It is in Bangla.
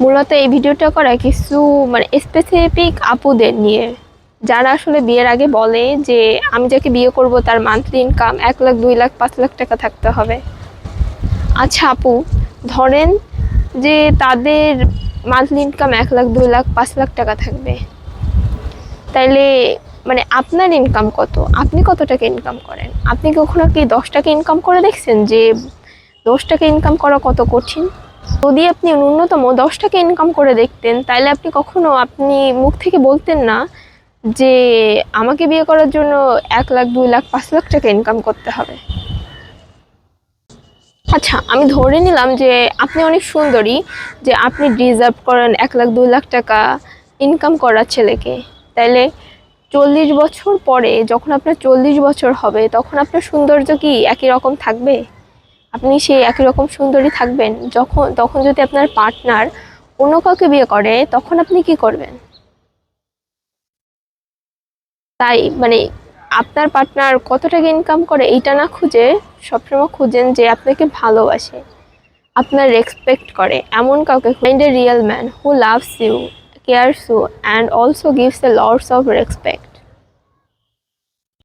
মূলত এই ভিডিওটা করা কিছু মানে স্পেসিফিক আপুদের নিয়ে, যারা আসলে বিয়ের আগে বলে যে আমি যাকে বিয়ে করব তার মান্থলি ইনকাম 1 লাখ 2 লাখ 5 লাখ টাকা থাকতে হবে। আচ্ছা আপু, ধরেন যে তাদের মান্থলি ইনকাম 1 লাখ 2 লাখ 5 লাখ টাকা থাকবে, তাইলে মানে আপনার ইনকাম কত? আপনি কত টাকা ইনকাম করেন? আপনি কখনো কি 10 টাকা ইনকাম করে দেখছেন যে 10 টাকা ইনকাম করা কত কঠিন? যদি আপনি ন্যূনতম 10 টাকা ইনকাম করে দেখতেন, তাইলে আপনি কখনো আপনি মুখ থেকে বলতেন না যে আমাকে বিয়ে করার জন্য 1 লাখ 2 লাখ 5 লাখ টাকা ইনকাম করতে হবে। আচ্ছা, আমি ধরে নিলাম যে আপনি অনেক সুন্দরী, যে আপনি ডিজার্ভ করেন 1 লাখ 2 লাখ টাকা ইনকাম করার ছেলেকে। তাইলে 40 বছর পরে যখন আপনার 40 বছর হবে, তখন আপনার সৌন্দর্য কি একই রকম থাকবে? আপনি সেই একই রকম সুন্দরী থাকবেন? তখন যদি আপনার পার্টনার অন্য কাউকে বিয়ে করে, তখন আপনি কি করবেন? তাই মানে আপনার পার্টনার কত টাকা ইনকাম করে এইটা না খুঁজে সবসময় খুঁজেন যে আপনাকে ভালোবাসে, আপনার রেসপেক্ট করে, এমন কাউকে find a real man who loves you, cares you and also gives a lots of respect.